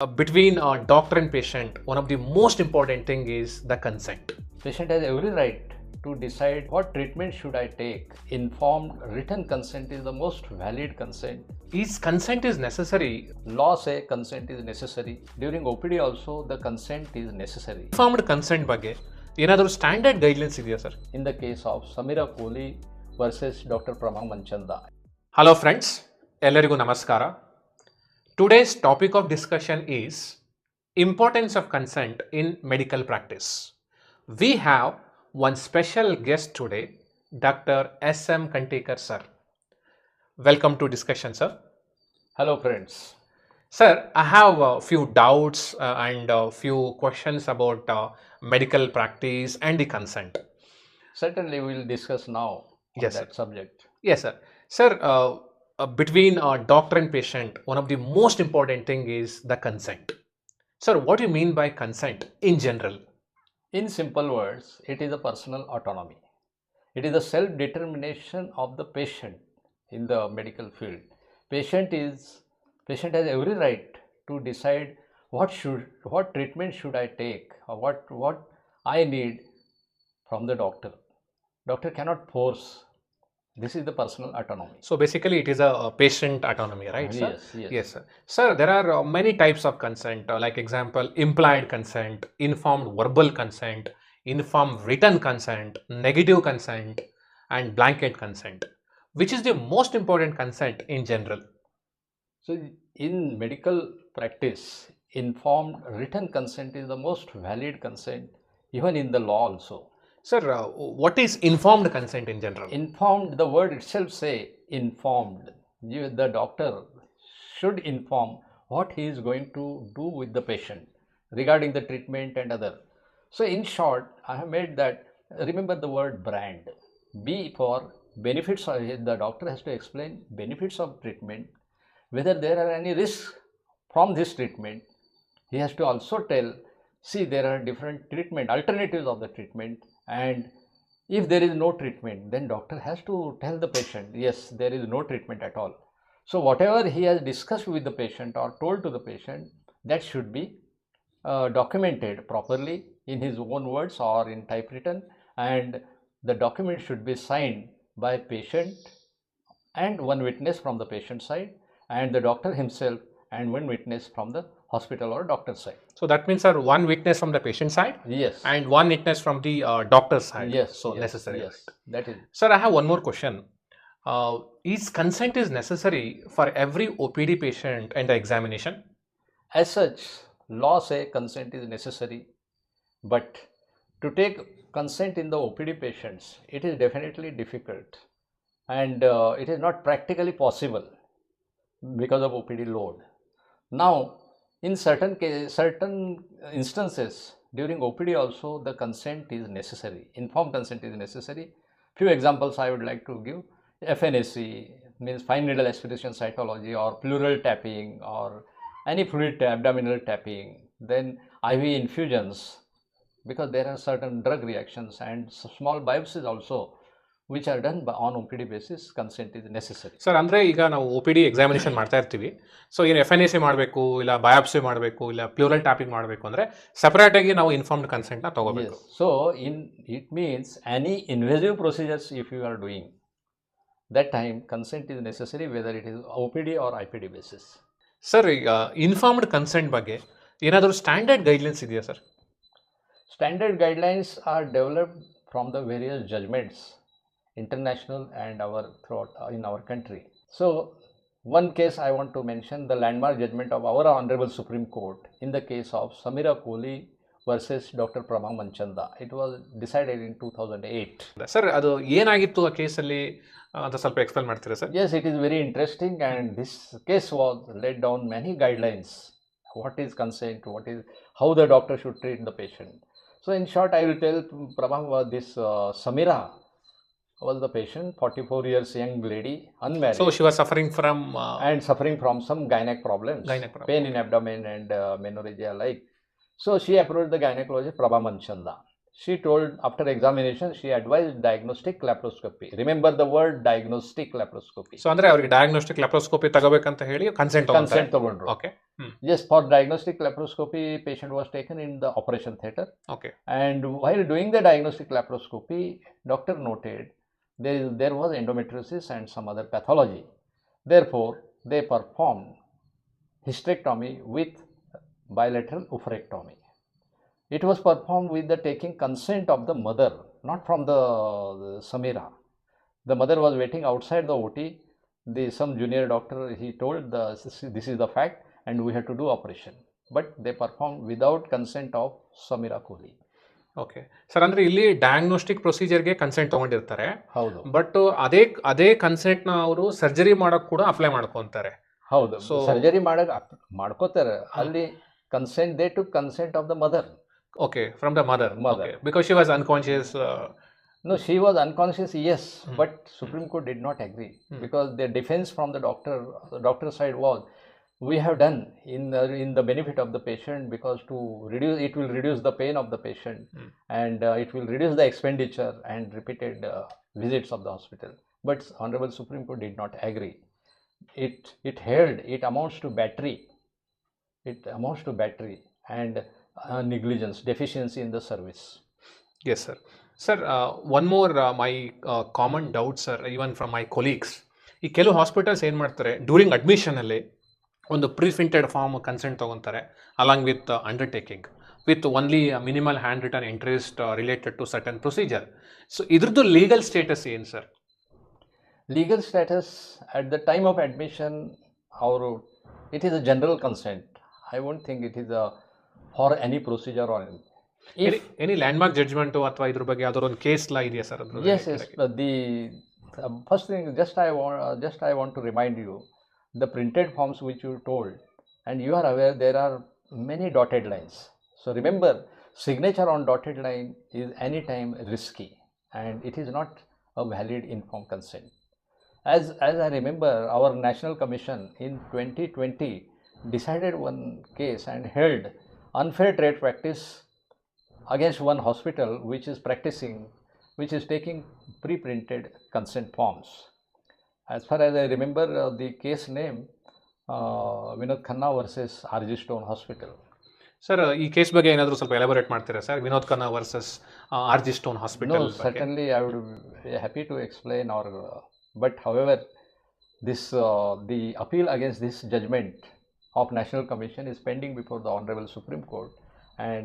between a doctor and patient, one of the most important thing is the consent. Patient has every right to decide what treatment should I take. Informed written consent is the most valid consent. Is consent is necessary? Law say consent is necessary. During OPD also the consent is necessary. Informed consent ಬಗ್ಗೆ ಏನಾದರೂ standard guidelines ಇದೆಯಾ sir? In the case of Samira Kohli versus Dr. Prabha Manchanda. Hello friends, ಎಲ್ಲರಿಗೂ ನಮಸ್ಕಾರ. Today's topic of discussion is importance of consent in medical practice. We have one special guest today, Dr. S.M. Kantekar sir. Welcome to discussion, sir. Hello friends. Sir, I have a few doubts and a few questions about medical practice and the consent. Certainly we will discuss now on Yes, that subject. Yes, sir. Sir, between doctor and patient, one of the most important thing is the consent. Sir, what do you mean by consent in general? In simple words, it is a personal autonomy. It is the self-determination of the patient in the medical field. Patient has every right to decide what treatment should I take or what I need from the doctor. Doctor cannot force. This is the personal autonomy. So basically it is a patient autonomy, right, sir? Yes. Yes, sir. Sir, there are many types of consent, like example, implied consent, informed verbal consent, informed written consent, negative consent, and blanket consent. Which is the most important consent in general? So in medical practice, informed written consent is the most valid consent, even in the law also. Sir, what is informed consent in general? Informed, the word itself say informed. The doctor should inform what he is going to do with the patient regarding the treatment and other. So in short, I have made that, remember the word brand. B for benefits, the doctor has to explain benefits of treatment, whether there are any risks from this treatment. He has to also tell, see, there are different treatment, alternatives of the treatment, and if there is no treatment, then doctor has to tell the patient, yes, there is no treatment at all. So whatever he has discussed with the patient or told to the patient, that should be documented properly in his own words or in typewritten, and the document should be signed by patient and one witness from the patient side, and the doctor himself and one witness from the hospital or doctor side. So that means, sir, one witness from the patient side, Yes, and one witness from the doctor side. yes, So yes, necessary. yes, that is. Sir, I have one more question. Is consent is necessary for every OPD patient and the examination? As such, law say consent is necessary, but to take consent in the OPD patients, it is definitely difficult, and it is not practically possible because of OPD load. Now, in certain instances during OPD also the consent is necessary. Informed consent is necessary. Few examples I would like to give. FNAC means fine needle aspiration cytology, or pleural tapping, or any fluid abdominal tapping. Then IV infusions, because there are certain drug reactions, and small biopsies also which are done on OPD basis. Consent is necessary. Sir, ಅಂದರೆ ಈಗ ನಾವು OPD examination ಮಾಡ್ತಾ ಇರ್ತೀವಿ. So ಏನು FNAC ಮಾಡಬೇಕು, ಇಲ್ಲ biopsy ಮಾಡಬೇಕು, ಇಲ್ಲ ಪ್ಲೂರಲ್ ಟ್ಯಾಪಿಂಗ್ ಮಾಡಬೇಕು ಅಂದರೆ ಸಪ್ರೇಟಾಗಿ ನಾವು ಇನ್ಫಾರ್ಮ್ಡ್ ಕನ್ಸೆಂಟ್ನ ತಗೋಬೇಕು. So it means any invasive procedures if you are doing, that time consent is necessary, whether it is OPD or IPD basis. Sir, ಈಗ ಇನ್ಫಾರ್ಮ್ಡ್ ಕನ್ಸೆಂಟ್ ಬಗ್ಗೆ ಏನಾದರೂ ಸ್ಟ್ಯಾಂಡರ್ಡ್ ಗೈಡ್ಲೈನ್ಸ್ ಇದೆಯಾ sir? Standard guidelines are developed from the various judgments, international and throughout in our country. So one case I want to mention, the landmark judgment of our Honorable Supreme Court in the case of Samira Kohli versus Dr. Prabha Manchanda. It was decided in 2008. Sir, ಅದು ಏನಾಗಿತ್ತು ಆ ಕೇಸಲ್ಲಿ ಅಂತ ಸ್ವಲ್ಪ explain ಮಾಡ್ತೀರಾ sir? Yes, it is very interesting, and this case was laid down many guidelines. What is consent? How the doctor should treat the patient. So in short, I will tell Samira was the patient, 44 years young lady, unmarried. So she was suffering from and suffering from some gynec problems, pain in abdomen and menorrhagia like. So she approached the gynecologist Prabha Manchanda. She told, after examination, she advised diagnostic laparoscopy. Remember the word diagnostic laparoscopy. So ಅಂದ್ರೆ ಅವ್ರಿಗೆ diagnostic laparoscopy ತಗೋಬೇಕಂತ ಹೇಳಿ consent ತಗೊಂತಾರೆ. Consent ತಗೊಂಡ್ರು. Okay. Yes, for diagnostic laparoscopy, patient was taken in the operation theatre. Okay. And while doing the diagnostic laparoscopy, doctor noted there was endometriosis and some other pathology. Therefore, they performed hysterectomy with bilateral oophorectomy. It was performed with the taking consent of the mother, not from the Samira. The mother was waiting outside the OT. Some junior doctor, he told this is the fact and we have to do operation. But they performed without consent of Samira Kohli. Okay sir, ಅಂದ್ರೆ ಇಲ್ಲಿ diagnostic ಪ್ರೊಸೀಜರ್ಗೆ consent ತಗೊಂಡಿರ್ತಾರೆ. ಹೌದು. But ಅದೇ consent ನ ಅವರು surgery ಮಾಡಕ್ ಕೂಡ apply ಮಾಡ್ಕೊಂತಾರೆ. ಹೌದು. ಸರ್ಜರಿ ಮಾಡ್ಕೋತಾರೆ. ಅಲ್ಲಿ consent, they to consent of the mother. Okay, from the mother. Okay. Because she was unconscious. No, she was unconscious, yes, but Supreme Court did not agree because the defense from the doctor side was, we have done in the benefit of the patient, because it will reduce the pain of the patient and it will reduce the expenditure and repeated visits of the hospital. But Honorable Supreme Court did not agree. It held it amounts to battery. It amounts to battery and negligence, deficiency in the service. Yes, sir. Sir, one more my common doubt, sir, even from my colleagues. ಈ ಕೆಲವು hospitals ಏನು ಮಾಡ್ತಾರೆ, during ಅಡ್ಮಿಷನಲ್ಲಿ ಒಂದು preprinted form consent ತೊಗೊತಾರೆ along with undertaking with only minimal handwritten interest related to certain procedure. So ಇದ್ರದ್ದು legal status ಏನು sir? Legal status at the time of admission, it is a general consent. I won't think it is for any procedure or anything. Any landmark judgment ಅಥವಾ ಇದ್ರ ಬಗ್ಗೆ ಯಾವ್ದಾದ್ರು ಒಂದು case law ಇದೆಯಾ sir? Yes. The first thing, just I want to remind you, the printed forms which you told, and you are aware there are many dotted lines. So remember, signature on dotted line is anytime risky and it is not a valid informed consent. As I remember, our National Commission in 2020 decided one case and held unfair trade practice against one hospital which is taking pre-printed consent forms. As far as I remember, the case name Vinod Khanna versus RG Stone Hospital. Sir, ಈ case ಬಗ್ಗೆ ಏನಾದರೂ ಸ್ವಲ್ಪ ಎಲಾಬೋರೇಟ್ ಮಾಡ್ತೀರಾ sir? Vinod Khanna versus RG Stone Hospital. No, certainly I would be happy to explain. But however, the appeal against this judgment of National Commission is pending before the Honorable Supreme Court, and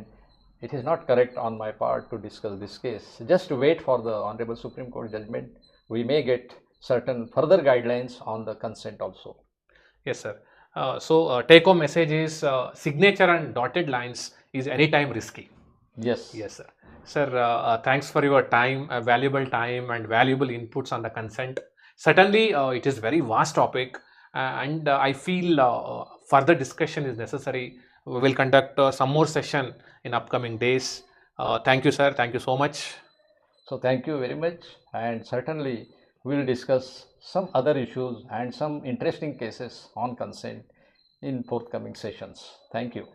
it is not correct on my part to discuss this case. Just wait for the Honorable Supreme Court judgment. We may get certain further guidelines on the consent also. Yes, sir. So take home message is signature and dotted lines is anytime risky. Yes. Yes, sir. Sir, thanks for your time, valuable time and valuable inputs on the consent. Certainly, it is very vast topic and I feel further discussion is necessary. We will conduct some more session in upcoming days. Thank you, sir. Thank you so much. So thank you very much, and certainly we will discuss some other issues and some interesting cases on consent in forthcoming sessions. Thank you.